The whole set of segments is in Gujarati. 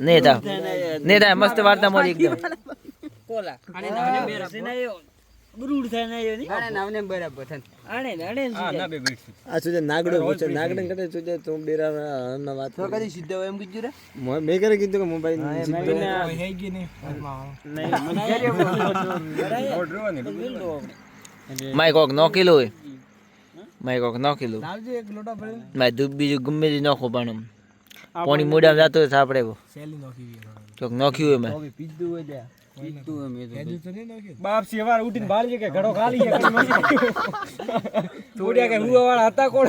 નેતા મસ્ત વાર્તા મોરી એકદમ કોલા આને નાવને બેરા સેનાયો બરુડ સેનાયો ની આને નાવને બરાબર થન આને ના બે બેઠી આ સુજે નાગડો પૂછે નાગડે કદે સુજે તું બેરા ના વાત તો કદી સીધો એમ કીધું રે મેં કરે કીધું કે મોબાઈલ હે ગઈ ને નહીં માય કોક નોકેલો હોય માય કોક નોકેલો લાવજે એક લોટા ભરી માય દૂધ બીજું ગમે તે નોખો પણ પાણી મોઢામાં જાતો હોય સાપડે સેલી નોખી ચોક નોખ્યું હોય મેં પીધું હોય જા પીધું એમ એ તો બાપ સેવાર ઉઠીને બાળી કે ઘડો ખાલી છે થોડિયા કે હુવા વાળા હતા કોણ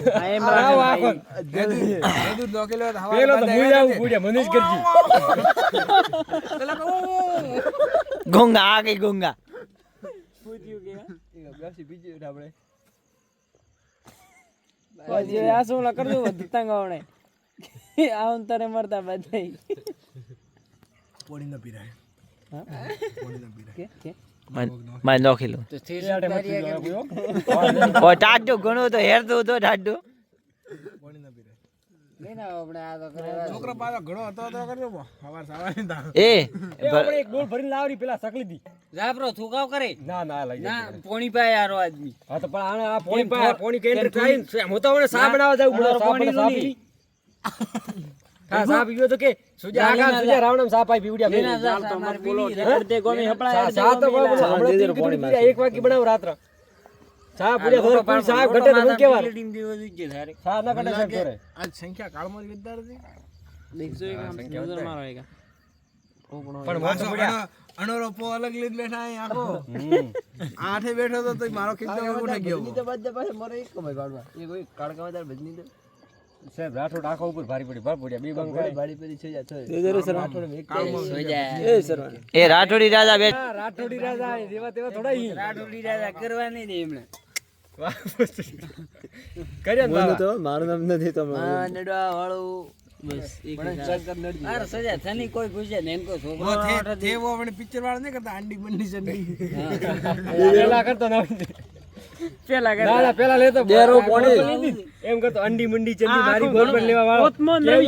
આવ આખો જેદુ નોકેલો પેલો તો મુઈ આવું ગુડિયા મનીષ કરજી ગોંગા આ ગઈ ગોંગા પૂછ્યું કે ગાસી બીજી આપણે પછી આ સોલા કરજો બધું તંગાવણે આવું તારે મરતા બધાય પોણી ન પીરાય હા પોણી ન પીરાય કે માય નોખેલો તો ઓ ટાડો ઘણો તો હેરતો તો ટાડો પોણી ન પીરાય લેના આપણે આ તો કરે છોકરા પાછો ઘણો હતો તો કરજો સવાર સવારે દા એ આપણે એક ડોલ ભરીને લાવરી પેલા સકલી દી જાપરો થુકાવ કરે ના ના લઈ ના પોણી પાય આરો આદમી હા તો પણ આ પોણી પા પોણી કેન્દ્ર ટ્રાઈન હું તો મને સા બનાવવા જાવ મને પોણી નું હા સા પીયો તો કે સુજા આકા સુજા રાવણમ સા પાઈ પીવડિયા લેના જા તમાર બોલો તે ગોમી હપળા સા તો હમણાં પોણી એક વાગી બનાવ રાત્ર સા પૂરી થોડો પૂરી સા ઘટે તો કેવા ટીમ દેવો જોઈએ થારે સા ના ઘટે સર કરે આજ સંખ્યા કાળમાં વિદ્યાર હતી દેખજો એક નજર મારો એક પણ વાંચો પડ્યા અણોરો પો અલગ લીધ બેઠા અહીં આખો આઠે બેઠો તો મારો કિસ્સો ઉઠી ગયો તો બધા પાસે મરે એક કમાઈ કાઢવા એ કોઈ કાળકામાં તાર ભજની તો સાહેબ રાઠોડ આખો ઉપર ભારી પડી ભાર પડ્યા બે બંગ કરે ભાડી પડી છે જા છો એ રાઠોડી રાજા બેઠ રાઠોડી રાજા જેવા તેવા થોડા ઈ રાઠોડી રાજા કરવા નહીં દે એમણે કર્યા તો મારું નામ નથી તો હા નડવા વાળું બસ એક આર સજા થની કોઈ પૂછે ને એનકો છોકરો તેવો આપણે પિક્ચર વાળા નહીં કરતા આંડી બંડી ચંડી પેલા કરતો ના પેલા લેતો બેરો પોણી એમ કરતો અંડી મંડી ચંડી મારી ગોળ પર લેવા વાળો ઓતમોન રવિ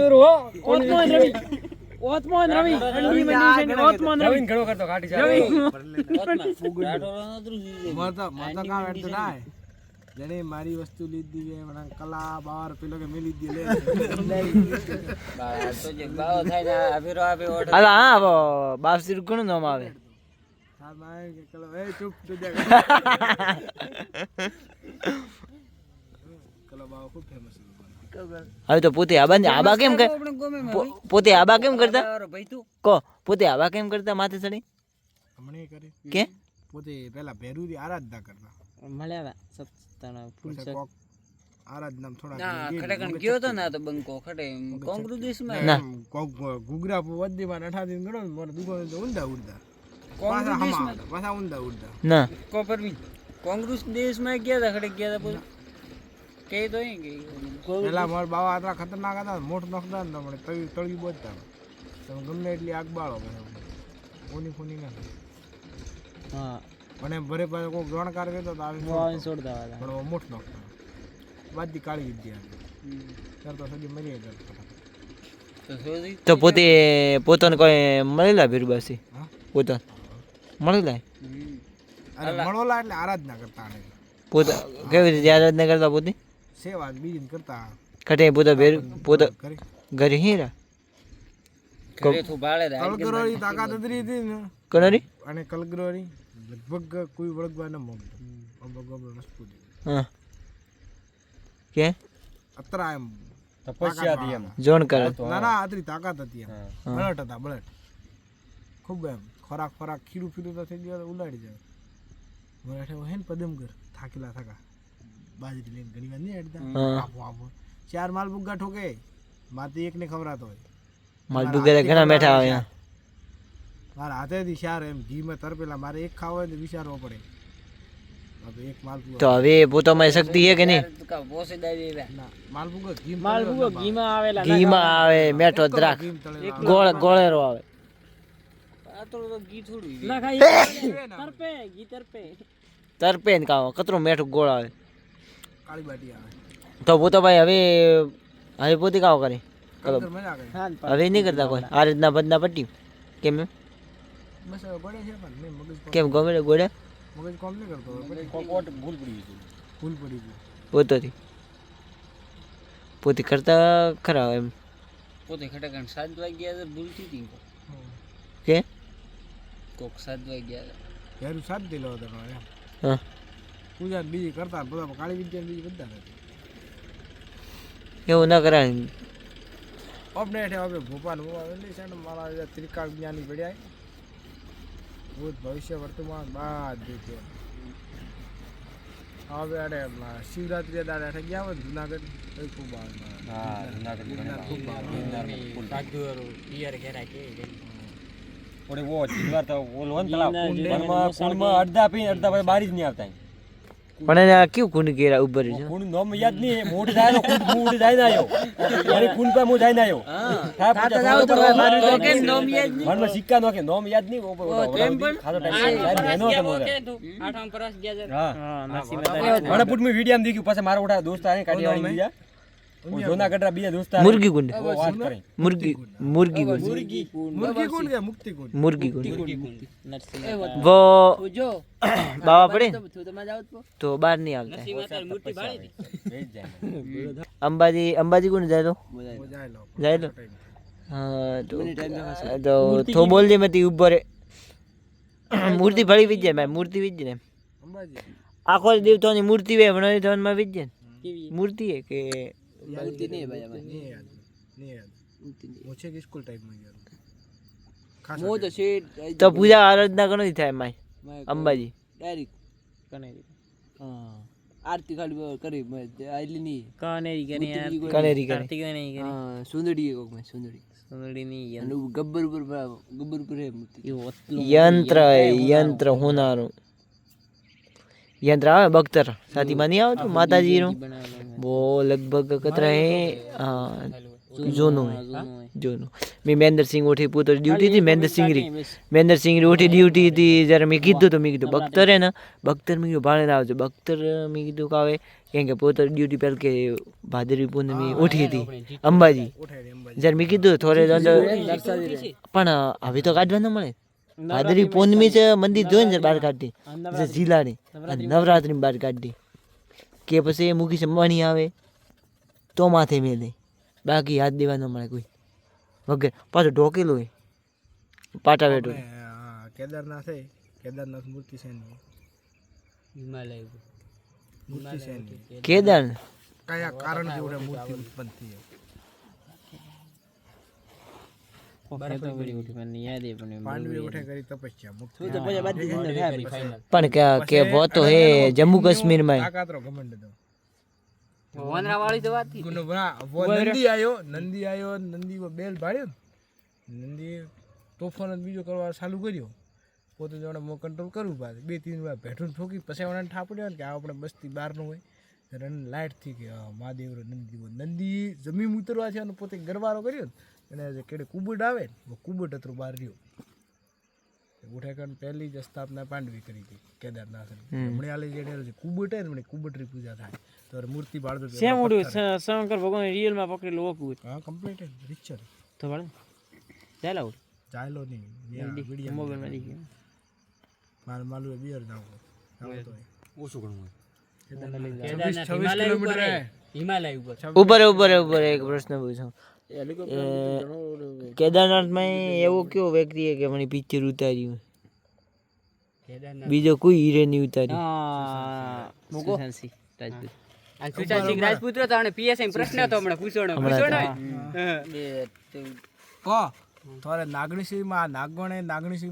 ઓતમોન રવિ અંડી મંડી છે ઓતમોન રવિ ઘણો કરતો કાઢી જાય માતા માતા કા વેટ ના જણે મારી વસ્તુ લીધી કે મને કલા બાર પેલો કે મેલી દી લે તો જે બાવો થાય ને આફેરો આપે ઓર્ડર હાલા હા બાપસી ઘણું નામ આવે હા માય કે કલો એ ચૂપ તું દે કલા બાવ ખૂબ ફેમસ છે હવે તો પોતે આબા કેમ કર પોતે આબા કેમ કરતા ભાઈ તું કો પોતે આબા કેમ કરતા માથે ચડી હમણે કરે કે પોતે પેલા ભેરુરી આરાધના કરતા મળ્યા સત્તાના ફૂલ પછી કોક આરાધના થોડા ના ખડકણ ગયો તો ના તો બંકો ખડે કોંગ્રુ દેશમાં ના કોક ગુગરા વદ્દીમાં 18 દિન ગણો મને દુગો ઊંડા ઉડતા કોંગ્રુ દેશમાં પાછા ઊંડા ઉડતા ના કોપરવી કોંગ્રુ દેશમાં ગયા હતા ખડે ગયા હતા પછી કે તો એ ગઈ પેલા માર બાવા આટલા ખતરનાક હતા મોટ નખતા ને તમને તળી બોલતા તમે ગમે એટલી આગ બાળો ઓની ફોની ના હા મને ભરે પાસે કોઈ જાણકાર કરતો તો આવી મોવાને છોડતા હતા પણ મોટ નખતા બાદી કાળી વિદ્યા કરતો સજી મરી જાય તો સોજી તો પોતાને કોઈ મળેલા ભીરબાસી હા પોતાને મળેલા અરે મળોલા એટલે આરાધના કરતા આને પોતા કેવી રીતે આરાધના કરતા પોતે સેવા બીજી કરતા કટે પોતા પોતા કરી ઘરે હીરા ઘરે તું ભાળે કલગ્રોરી તાકાત હતી ને કનરી અને કલગ્રોરી લગભગ કોઈ વળગવા ન માંગતો અબગબ રસપૂત હા કે અતરા એમ તપસ્યા હતી એમ જોણ કરે ના ના આટલી તાકાત હતી એમ બળટ હતા બળટ ખૂબ એમ ખોરાક ખીરું ફીરું તો થઈ ગયો ઉલાડી જાય મને હે ને પદમ કર થાકેલા થાકા બાજરી લઈને ઘણી વાર નહીં અડતા આપો આપો ચાર માલ બુગ્ગા ઠોકે માથી એકને ખવરાતો હોય માલ બુગરે ઘણા બેઠા આવે મારા હાથેથી ચાર એમ ઘીમાં તરપેલા મારે એક ખાવા હોય તો વિચારવો પડે હવે એક માલ તો હવે પોતામાં શક્તિ છે કે નહીં પોસે દાવી ના માલપુગો ઘીમાં આવેલા ઘીમાં આવે મેઠો દ્રાક્ષ ગોળેરો આવે આ તો ઘી થોડું ના ખાઈ તરપે ઘી તરપે તરપે ને કાવો કતરો મેઠું ગોળ આવે કાળી બાટી આવે તો પોતો ભાઈ હવે પોતે કાવો કરે કલર મજા આવે હા હવે નહીં કરતા કોઈ આ રીતના બદના પટ્ટી કેમ એમ બસ હવે ગોળે છે પણ નહીં મગજ કેમ ગમે ગોળ્યા મગજ કોમ નહીં કરતો હવે ભૂલ પડી ગઈ ભૂલ પડી ગઈ પોતોથી પોતે કરતા ખરા એમ પોતે ખટાકણ 7 વાગ્યા ભૂલ થઈ હતી કે કોક 7 વાગ્યા યારું સાથ દેલો હતો એમ હા પૂજા ને બીજી કરતા બધા કાળી વિદ્યા બીજી બધા નથી એવું ના કરાય અપડેટ આપણે ભોપાલ એટલે છે ને મારા ત્રિકાળ જ્ઞાની પડ્યા ભૂત ભવિષ્ય વર્તમાન બધું છે હવે અરે શિવરાત્રી દાડે અઠે ગયા હોય ને જુનાગઢ એ ખૂબ આવે હા જુનાગઢ ખૂબ આવે ઓડે વો જીવાર તો ઓલવન તલાવ કુંડમાં અડધા પીને અડધા પછી બારી જ નહીં આવતા પણ એને કેવું કુંડ કેરા ઉભર છે કુંડ નોમ યાદ નહીં મોઢ જાય નો કુંડ મોઢ જાય ના આયો યાર કુંડ પર મો જાય ના આયો હા તો જાવ તો બારી તો કે નોમ યાદ નહીં મનમાં સિક્કા નો કે નોમ યાદ નહીં ઓ ખાતો ટાઈમ નેનો તો મોરે આઠમ પરસ ગયા હા નસીબ મને પુટ મે વિડિયો દેખ્યું પછી મારા ઓટા દોસ્ત આને કાઢી વાળી ગયા જૂનાગઢ બીજા દોસ્ત મુર્ગી કુંડ વાત કરે મુર્ગી કુંડ મુર્ગી કોણ કે મુક્તિ કોણ મુર્ગી કુંડ वो જો बाबा पड़े તો તમે જાવ તો तो बाहर नहीं आता है માતા મૂર્તિ બાળી વેચ જાય अंबाजी कौन जाए तो वो જાય લો जाए तो हाँ तो तो बोल दे मैं ती ऊपर मूर्ति भरी विजय मैं मूर्ति विजय ने અંબાજી आखो देवता ની મૂર્તિ વે ભણો તો માં વિજય કેવી મૂર્તિ હે કે મૂર્તિ નહીં ભાઈ અમારે નહીં યાદ ઓછે કે સ્કૂલ ટાઈમ માં ગયો ખાસ મો તો શેડ તો પૂજા આરાધના ઘણો થાય માય અંબાજી ડાયરેક્ટ કનેરી હા આરતી ખાલી કરી આટલી નહીં કનેરી કરી કનેરી કરે આરતી કરી હા સુંદરી કોક મે સુંદરી ની અને ગબ્બર ઉપર હે મૂર્તિ યંત્ર હોનારું यंत्र આવે બખ્તર સાથીમાં નહીં આવતું માતાજીનું वो लगभग कतरा है हाँ जोनो मैं महेंद्र सिंह उठी पुत्र ड्यूटी थी महेंद्र सिंह री उठी ड्यूटी थी जरा मैं कीधु तो मैं कीधु बख्तर है ना बख्तर में क्यों भाड़े ना आवજો बख्तर मैं कीधु कावे કેમ કે પુત્ર ડ્યુટી પહેલ કે ભાદરવી પૂનમી ઉઠી હતી અંબાજી જયારે મેં કીધું થોડે પણ હવે તો કાઢવા ન મળે ભાદરવી પૂનમી છે મંદિર જોઈને બહાર કાઢતી જિલ્લાની નવરાત્રી બહાર કાઢતી કે પછી મૂકી સંભાણી આવે તો માથે મેલે બાકી હાથ દેવા ન મળે કોઈ વગર પાછું ઢોકેલું હોય પાટા વેટું કેદારનાથ મૂર્તિ છે ને હિમાલય મૂર્તિ છે ને કેદાર કયા કારણથી ઓરે મૂર્તિ ઉત્પન્ન થઈ પાંડવે ઉઠે કરી તપસ્યા મુક્તિ પણ કે वो तो है जम्मू कश्मीर में આ કાતરો ઘમંડ દો વનરા વાળી તો વાત થી ગુનો વો નંદી આયો નંદી વો બેલ ભાડ્યો નંદી તોફાન જ બીજો કરવા ચાલુ કર્યો પોતે જોડે મો કંટ્રોલ કરવું પાછું 2-3 વાર ભેઠું ઠોકી પછી ઓને ઠાપડ્યો કે આ આપણે બસ્તી બહાર નો હોય રન લાઈટ થી કે મહાદેવ નંદી જમીન ઉતરવા છે અને પોતે ગરવારો કર્યો અને જે કેડે કુબડ આવે ને કુબડ અતરો બહાર રહ્યો ઉઠાકણ પહેલી જ સ્થાપના પાંડવી કરી હતી કેદારનાથ હમણાં આલે જે કુબડ હે ને કુબડરી પૂજા થાય તો મૂર્તિ બાળતો સેમ ઉડ્યું શંકર ભગવાન રિયલ માં પકડેલું ઓકું હા કમ્પ્લીટ હે રિચર તો ભલે ચાલો ચાલો નહીં વિડિયો મોબાઈલ માં દીધી માલુ બિયર જાવ તો ઓછું ઘણું કેદારનાથ હિમાલય ઉપર ऊपर एक प्रश्न पूछो केदारनाथ में एवो क्यों व्यक्ति है कि अपनी पिक्चर उतारी बीजो कोई हीरे नहीं उतारी રાજપૂત તો પીએસઆઈ પ્રશ્ન હતો હમણાં પૂછોણો થોરે નાગણીશ્રી માં નાગવણે નાગણીશ્રી